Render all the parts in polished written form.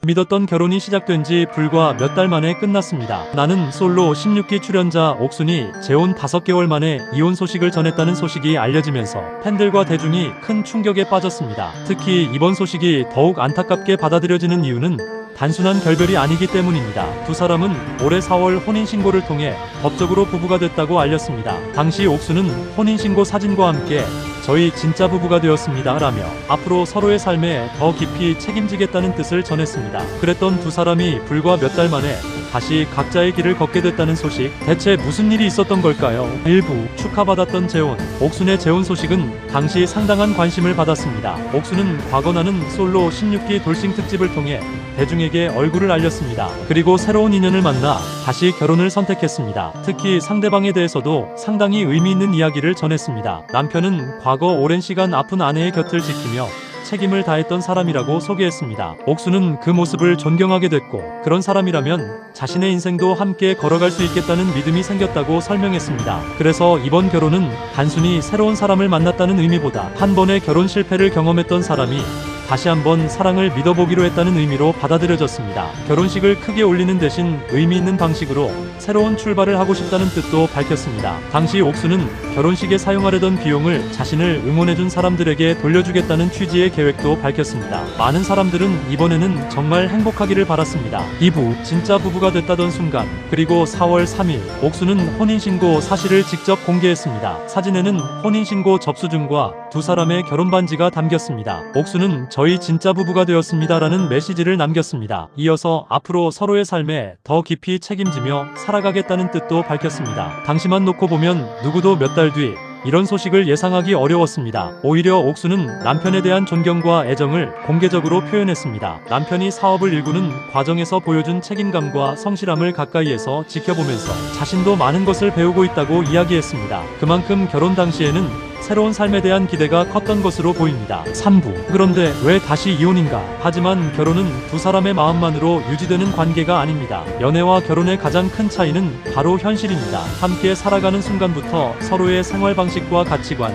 믿었던 결혼이 시작된 지 불과 몇 달 만에 끝났습니다. 나는 솔로 16기 출연자 옥순이 재혼 5개월 만에 이혼 소식을 전했다는 소식이 알려지면서 팬들과 대중이 큰 충격에 빠졌습니다. 특히 이번 소식이 더욱 안타깝게 받아들여지는 이유는 단순한 결별이 아니기 때문입니다. 두 사람은 올해 4월 혼인신고를 통해 법적으로 부부가 됐다고 알렸습니다. 당시 옥수는 혼인신고 사진과 함께 "저희 진짜 부부가 되었습니다" 라며 앞으로 서로의 삶에 더 깊이 책임지겠다는 뜻을 전했습니다. 그랬던 두 사람이 불과 몇 달 만에 다시 각자의 길을 걷게 됐다는 소식, 대체 무슨 일이 있었던 걸까요? 일부 축하받았던 재혼. 옥순의 재혼 소식은 당시 상당한 관심을 받았습니다. 옥순은 과거 나는 솔로 16기 돌싱 특집을 통해 대중에게 얼굴을 알렸습니다. 그리고 새로운 인연을 만나 다시 결혼을 선택했습니다. 특히 상대방에 대해서도 상당히 의미 있는 이야기를 전했습니다. 남편은 과거 오랜 시간 아픈 아내의 곁을 지키며 책임을 다했던 사람이라고 소개했습니다. 옥수는 그 모습을 존경하게 됐고, 그런 사람이라면 자신의 인생도 함께 걸어갈 수 있겠다는 믿음이 생겼다고 설명했습니다. 그래서 이번 결혼은 단순히 새로운 사람을 만났다는 의미보다 한 번의 결혼 실패를 경험했던 사람이 다시 한번 사랑을 믿어보기로 했다는 의미로 받아들여졌습니다. 결혼식을 크게 올리는 대신 의미 있는 방식으로 새로운 출발을 하고 싶다는 뜻도 밝혔습니다. 당시 옥수는 결혼식에 사용하려던 비용을 자신을 응원해준 사람들에게 돌려주겠다는 취지의 계획도 밝혔습니다. 많은 사람들은 이번에는 정말 행복하기를 바랐습니다. 2부 진짜 부부가 됐다던 순간, 그리고 4월 3일 옥수는 혼인신고 사실을 직접 공개했습니다. 사진에는 혼인신고 접수증과 두 사람의 결혼 반지가 담겼습니다. 옥수는 "저희 진짜 부부가 되었습니다" 라는 메시지를 남겼습니다. 이어서 앞으로 서로의 삶에 더 깊이 책임지며 살아가겠다는 뜻도 밝혔습니다. 당시만 놓고 보면 누구도 몇 달 뒤 이런 소식을 예상하기 어려웠습니다. 오히려 옥수는 남편에 대한 존경과 애정을 공개적으로 표현했습니다. 남편이 사업을 일구는 과정에서 보여준 책임감과 성실함을 가까이에서 지켜보면서 자신도 많은 것을 배우고 있다고 이야기했습니다. 그만큼 결혼 당시에는 새로운 삶에 대한 기대가 컸던 것으로 보입니다. 3부. 그런데 왜 다시 이혼인가? 하지만 결혼은 두 사람의 마음만으로 유지되는 관계가 아닙니다. 연애와 결혼의 가장 큰 차이는 바로 현실입니다. 함께 살아가는 순간부터 서로의 생활 방식과 가치관,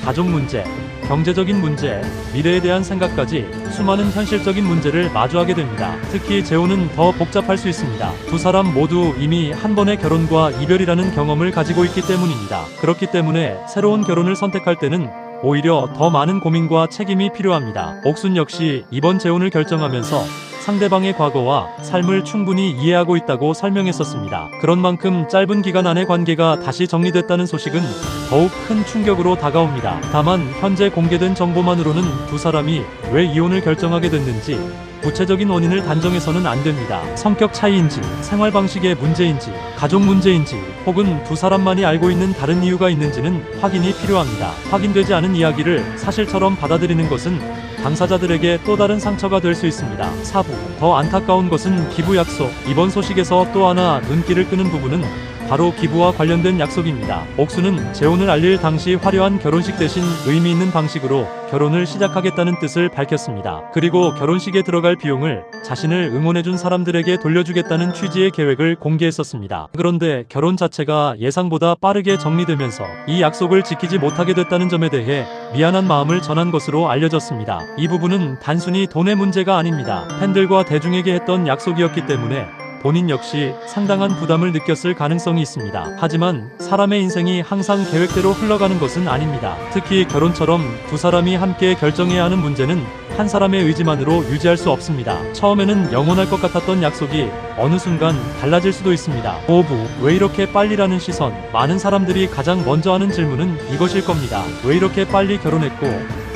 가족 문제, 경제적인 문제, 미래에 대한 생각까지 수많은 현실적인 문제를 마주하게 됩니다. 특히 재혼은 더 복잡할 수 있습니다. 두 사람 모두 이미 한 번의 결혼과 이별이라는 경험을 가지고 있기 때문입니다. 그렇기 때문에 새로운 결혼을 선택할 때는 오히려 더 많은 고민과 책임이 필요합니다. 옥순 역시 이번 재혼을 결정하면서 상대방의 과거와 삶을 충분히 이해하고 있다고 설명했었습니다. 그런 만큼 짧은 기간 안에 관계가 다시 정리됐다는 소식은 더욱 큰 충격으로 다가옵니다. 다만 현재 공개된 정보만으로는 두 사람이 왜 이혼을 결정하게 됐는지 구체적인 원인을 단정해서는 안 됩니다. 성격 차이인지, 생활 방식의 문제인지, 가족 문제인지, 혹은 두 사람만이 알고 있는 다른 이유가 있는지는 확인이 필요합니다. 확인되지 않은 이야기를 사실처럼 받아들이는 것은 당사자들에게 또 다른 상처가 될 수 있습니다. 4부. 더 안타까운 것은 기부 약속. 이번 소식에서 또 하나 눈길을 끄는 부분은 바로 기부와 관련된 약속입니다. 옥수는 재혼을 알릴 당시 화려한 결혼식 대신 의미 있는 방식으로 결혼을 시작하겠다는 뜻을 밝혔습니다. 그리고 결혼식에 들어갈 비용을 자신을 응원해준 사람들에게 돌려주겠다는 취지의 계획을 공개했었습니다. 그런데 결혼 자체가 예상보다 빠르게 정리되면서 이 약속을 지키지 못하게 됐다는 점에 대해 미안한 마음을 전한 것으로 알려졌습니다. 이 부분은 단순히 돈의 문제가 아닙니다. 팬들과 대중에게 했던 약속이었기 때문에 본인 역시 상당한 부담을 느꼈을 가능성이 있습니다. 하지만 사람의 인생이 항상 계획대로 흘러가는 것은 아닙니다. 특히 결혼처럼 두 사람이 함께 결정해야 하는 문제는 한 사람의 의지만으로 유지할 수 없습니다. 처음에는 영원할 것 같았던 약속이 어느 순간 달라질 수도 있습니다. 5부. 왜 이렇게 빨리라는 시선. 많은 사람들이 가장 먼저 하는 질문은 이것일 겁니다. 왜 이렇게 빨리 결혼했고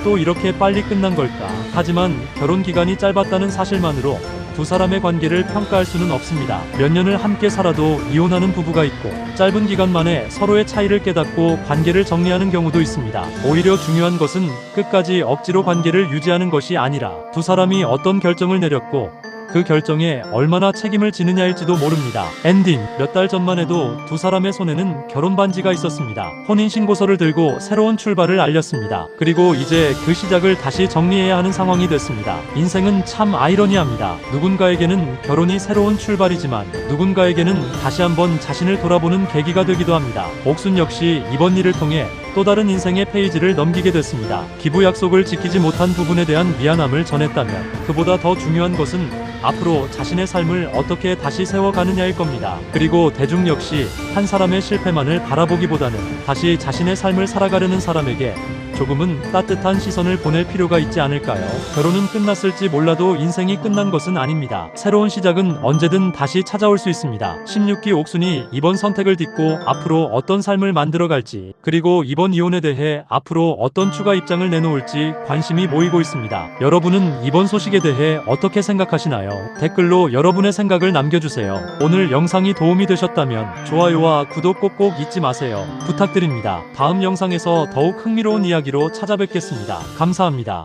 또 이렇게 빨리 끝난 걸까? 하지만 결혼 기간이 짧았다는 사실만으로 두 사람의 관계를 평가할 수는 없습니다. 몇 년을 함께 살아도 이혼하는 부부가 있고, 짧은 기간 만에 서로의 차이를 깨닫고 관계를 정리하는 경우도 있습니다. 오히려 중요한 것은 끝까지 억지로 관계를 유지하는 것이 아니라 두 사람이 어떤 결정을 내렸고 그 결정에 얼마나 책임을 지느냐일지도 모릅니다. 엔딩. 몇 달 전만 해도 두 사람의 손에는 결혼 반지가 있었습니다. 혼인신고서를 들고 새로운 출발을 알렸습니다. 그리고 이제 그 시작을 다시 정리해야 하는 상황이 됐습니다. 인생은 참 아이러니합니다. 누군가에게는 결혼이 새로운 출발이지만 누군가에게는 다시 한번 자신을 돌아보는 계기가 되기도 합니다. 옥순 역시 이번 일을 통해 또 다른 인생의 페이지를 넘기게 됐습니다. 기부 약속을 지키지 못한 부분에 대한 미안함을 전했다면 그보다 더 중요한 것은 앞으로 자신의 삶을 어떻게 다시 세워가느냐일 겁니다. 그리고 대중 역시 한 사람의 실패만을 바라보기보다는 다시 자신의 삶을 살아가려는 사람에게 조금은 따뜻한 시선을 보낼 필요가 있지 않을까요? 결혼은 끝났을지 몰라도 인생이 끝난 것은 아닙니다. 새로운 시작은 언제든 다시 찾아올 수 있습니다. 16기 옥순이 이번 선택을 딛고 앞으로 어떤 삶을 만들어갈지, 그리고 이번 이혼에 대해 앞으로 어떤 추가 입장을 내놓을지 관심이 모이고 있습니다. 여러분은 이번 소식에 대해 어떻게 생각하시나요? 댓글로 여러분의 생각을 남겨주세요. 오늘 영상이 도움이 되셨다면 좋아요와 구독 꼭꼭 잊지 마세요. 부탁드립니다. 다음 영상에서 더욱 흥미로운 이야기로 찾아뵙겠습니다. 감사합니다.